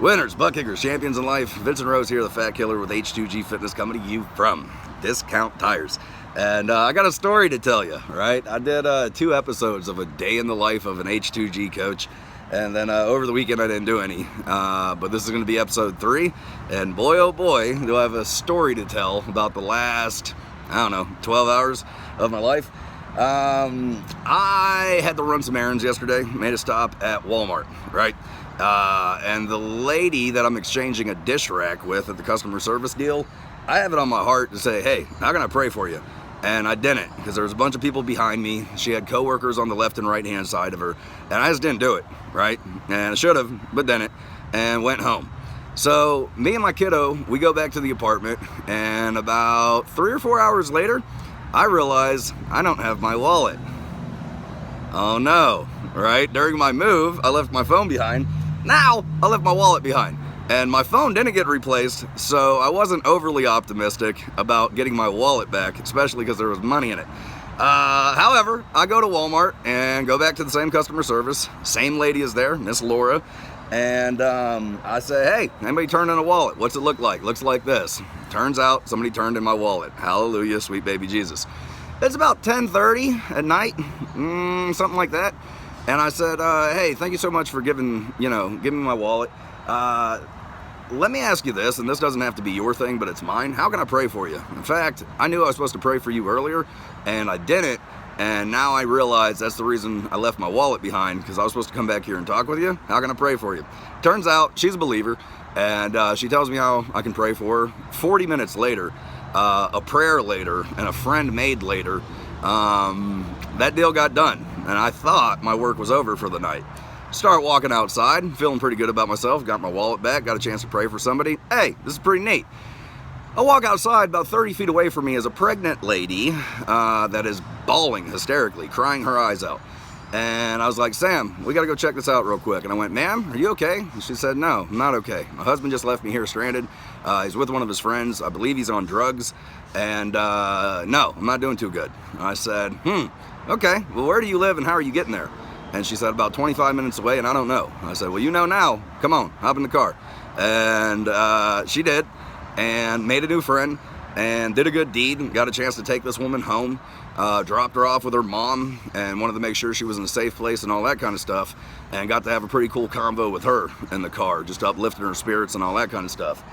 Winners, butt kickers, champions in life. Vincent Rose here, the Fat Killer with H2G Fitness, coming to you from Discount Tires. And I got a story to tell you, right? I did 2 episodes of a day in the life of an H2G coach. And then over the weekend I didn't do any. But this is going to be episode 3. And boy, oh boy, do I have a story to tell about the last, 12 hours of my life. I had to run some errands yesterday, made a stop at Walmart, right? And the lady that I'm exchanging a dish rack with at the customer service deal, I have it on my heart to say, hey, how can I pray for you? And I didn't, because there was a bunch of people behind me. She had coworkers on the left and right hand side of her, and I just didn't do it, right? And I should have, but didn't, and went home. So me and my kiddo, we go back to the apartment, and about 3 or 4 hours later, I realize I don't have my wallet. Oh no, right? During my move, I left my phone behind. Now, I left my wallet behind. And my phone didn't get replaced, so I wasn't overly optimistic about getting my wallet back, especially because there was money in it. However, I go to Walmart and go back to the same customer service. Same lady is there, Miss Laura. And I say, hey, anybody turned in a wallet? What's it look like? Looks like this. Turns out somebody turned in my wallet. Hallelujah, sweet baby Jesus. It's about 10:30 at night, something like that. And I said, hey, thank you so much for giving me my wallet. Let me ask you this, and this doesn't have to be your thing, but it's mine. How can I pray for you? In fact, I knew I was supposed to pray for you earlier, and I didn't. And now I realize that's the reason I left my wallet behind, because I was supposed to come back here and talk with you. How can I pray for you? Turns out she's a believer, and she tells me how I can pray for her. 40 minutes later, a prayer later, and a friend made later, that deal got done. And I thought my work was over for the night. Start walking outside, feeling pretty good about myself, got my wallet back, got a chance to pray for somebody. Hey, this is pretty neat. I walk outside, about 30 feet away from me is a pregnant lady that is bawling hysterically, crying her eyes out. And I was like, Sam, we gotta go check this out real quick. And I went, ma'am, are you okay? And she said, no, I'm not okay. My husband just left me here stranded. He's with one of his friends. I believe he's on drugs. And no, I'm not doing too good. I said, okay, well, where do you live and how are you getting there? And she said, about 25 minutes away, and I don't know. I said, well, you know now. Come on, hop in the car. And she did, and made a new friend, and did a good deed, got a chance to take this woman home, dropped her off with her mom, and wanted to make sure she was in a safe place and all that kind of stuff, and got to have a pretty cool convo with her in the car, just uplifting her spirits and all that kind of stuff.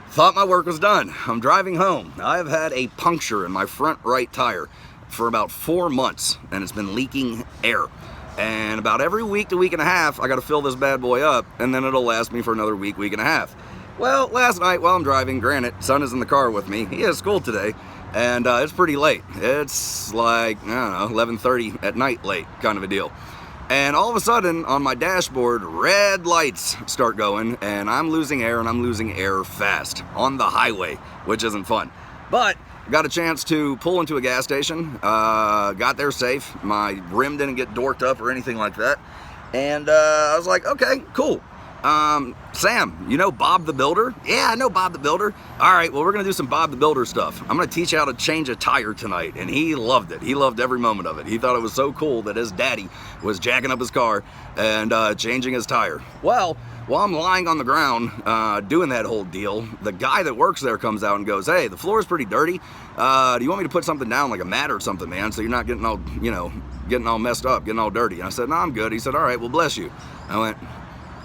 Thought my work was done. I'm driving home. I've had a puncture in my front right tire for about 4 months, and it's been leaking air. And about every week to week and a half, I got to fill this bad boy up, and then it'll last me for another week, week and a half. Well, last night while I'm driving, granted, son is in the car with me. He has school today, and it's pretty late. It's like, 11:30 at night late, kind of a deal. And all of a sudden, on my dashboard, red lights start going, and I'm losing air, and I'm losing air fast on the highway, which isn't fun. But got a chance to pull into a gas station, got there safe. My rim didn't get dorked up or anything like that. And I was like, okay, cool. Sam, you know Bob the Builder? Yeah, I know Bob the Builder. All right, well, we're going to do some Bob the Builder stuff. I'm going to teach you how to change a tire tonight. And he loved it. He loved every moment of it. He thought it was so cool that his daddy was jacking up his car and changing his tire. Well, while I'm lying on the ground doing that whole deal, the guy that works there comes out and goes, hey, the floor is pretty dirty. Do you want me to put something down, like a mat or something, man, so you're not getting all, getting all messed up, getting all dirty? And I said, no, I'm good. He said, all right, well, bless you. I went,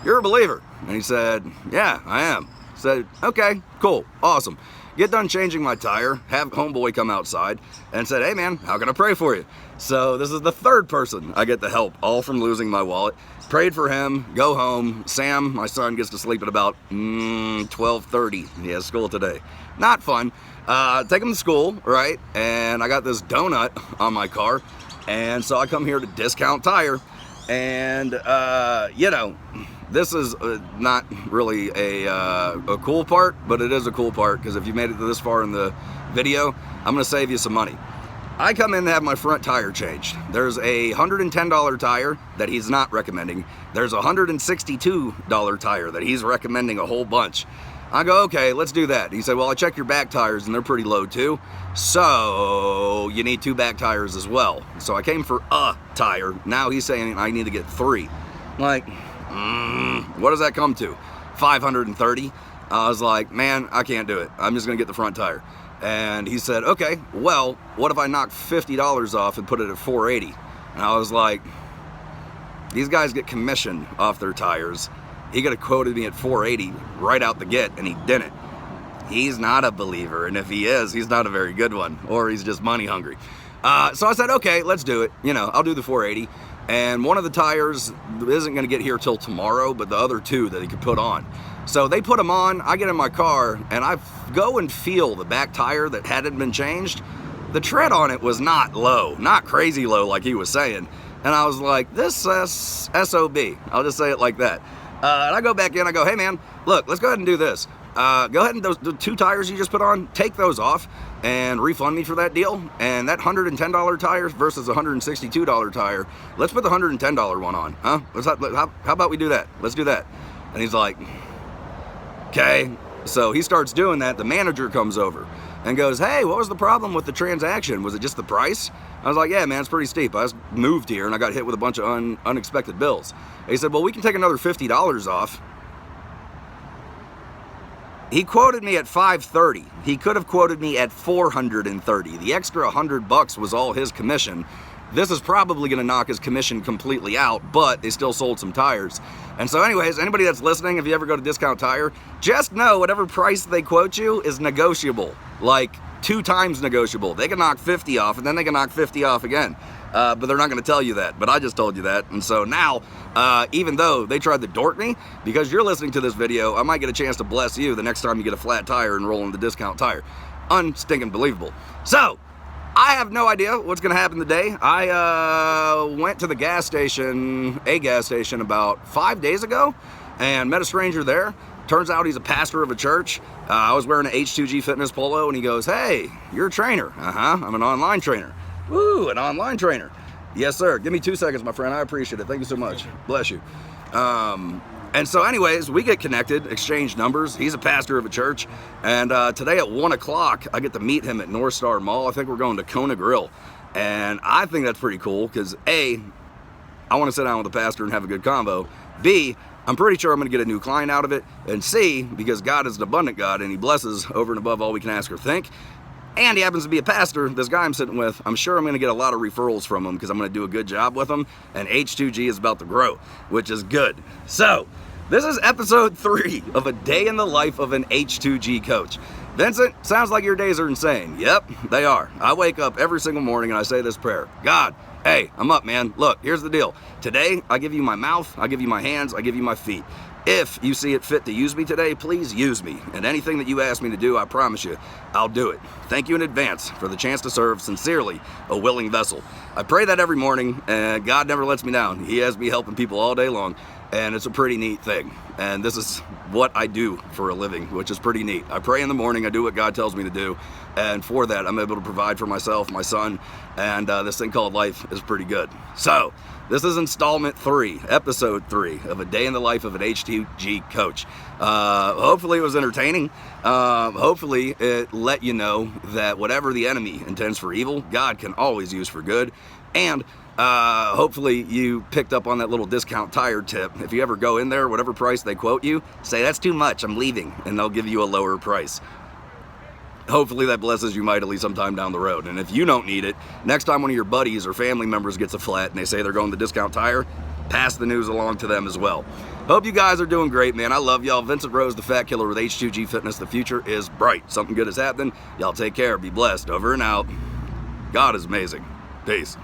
you're a believer? And he said, yeah, I am. I said, okay, cool, awesome. Get done changing my tire, have homeboy come outside and said, hey man, how can I pray for you? So this is the 3rd person I get to help, all from losing my wallet. Prayed for him, go home. Sam, my son, gets to sleep at about 12:30. He has school today. Not fun. Take him to school, right? And I got this donut on my car. And so I come here to Discount Tire. And, this is not really a cool part, but it is a cool part, because if you made it this far in the video, I'm going to save you some money. I come in to have my front tire changed. There's a $110 tire that he's not recommending. There's a $162 tire that he's recommending a whole bunch. I go, okay, let's do that. He said, well, I checked your back tires and they're pretty low too. So you need 2 back tires as well. So I came for a tire. Now he's saying I need to get 3. I'm like, what does that come to? $530. I was like, man, I can't do it. I'm just gonna get the front tire. And he said, okay, well, what if I knock $50 off and put it at $480? And I was like, these guys get commission off their tires. He could have quoted me at $480 right out the get, and he didn't. He's not a believer, and if he is, he's not a very good one, or he's just money hungry. So I said, okay, let's do it. I'll do the $480. And one of the tires isn't gonna get here till tomorrow, but the other two that he could put on. So they put them on, I get in my car, and I go and feel the back tire that hadn't been changed. The tread on it was not low, not crazy low like he was saying. And I was like, this SOB, I'll just say it like that. And I go back in, I go, hey man, look, let's go ahead and do this. Go ahead and the 2 tires you just put on, take those off and refund me for that deal. And that $110 tire versus a $162 tire, let's put the $110 one on, huh? How about we do that? Let's do that. And he's like, okay. So he starts doing that. The manager comes over and goes, hey, what was the problem with the transaction? Was it just the price? I was like, yeah, man, it's pretty steep. I just moved here and I got hit with a bunch of unexpected bills. And he said, well, we can take another $50 off. He quoted me at $530. He could have quoted me at $430. The extra $100 was all his commission. This is probably going to knock his commission completely out, but they still sold some tires. And so anyways, anybody that's listening, if you ever go to Discount Tire, just know whatever price they quote you is negotiable, like 2 times negotiable. They can knock 50 off, and then they can knock 50 off again. But they're not going to tell you that, but I just told you that. And so now, even though they tried to dork me, because you're listening to this video, I might get a chance to bless you the next time you get a flat tire and roll into Discount Tire. Unstinking believable. So, I have no idea what's going to happen today. I went to the gas station, about 5 days ago, and met a stranger there. Turns out he's a pastor of a church. I was wearing an H2G Fitness polo, and he goes, hey, you're a trainer. I'm an online trainer. Woo, an online trainer. Yes, sir. Give me 2 seconds, my friend. I appreciate it. Thank you so much. Bless you. And so anyways, we get connected, exchange numbers. He's a pastor of a church. And today at 1 o'clock, I get to meet him at North Star Mall. I think we're going to Kona Grill. And I think that's pretty cool because A, I want to sit down with the pastor and have a good convo. B, I'm pretty sure I'm going to get a new client out of it. And C, because God is an abundant God and he blesses over and above all we can ask or think. And he happens to be a pastor, this guy I'm sitting with, I'm sure I'm going to get a lot of referrals from him because I'm going to do a good job with him. And H2G is about to grow, which is good. So, this is episode 3 of A Day in the Life of an H2G Coach. Vincent, sounds like your days are insane. Yep, they are. I wake up every single morning and I say this prayer. God, hey, I'm up, man. Look, here's the deal. Today, I give you my mouth, I give you my hands, I give you my feet. If you see it fit to use me today, please use me. And anything that you ask me to do, I promise you, I'll do it. Thank you in advance for the chance to serve, sincerely, a willing vessel. I pray that every morning, and God never lets me down. He has me helping people all day long, and it's a pretty neat thing. And this is what I do for a living, which is pretty neat. I pray in the morning, I do what God tells me to do, and for that, I'm able to provide for myself, my son, and this thing called life is pretty good. So, this is installment 3, episode 3 of A Day in the Life of an H2G Coach. Hopefully it was entertaining. Hopefully it let you know that whatever the enemy intends for evil, God can always use for good. And hopefully you picked up on that little Discount Tire tip. If you ever go in there, whatever price they quote you, say, that's too much, I'm leaving, and they'll give you a lower price. Hopefully that blesses you mightily sometime down the road. And if you don't need it, next time one of your buddies or family members gets a flat and they say they're going to Discount Tire, pass the news along to them as well. Hope you guys are doing great, man. I love y'all. Vincent Rose, the Fat Killer with H2G Fitness. The future is bright. Something good is happening. Y'all take care. Be blessed. Over and out. God is amazing. Peace.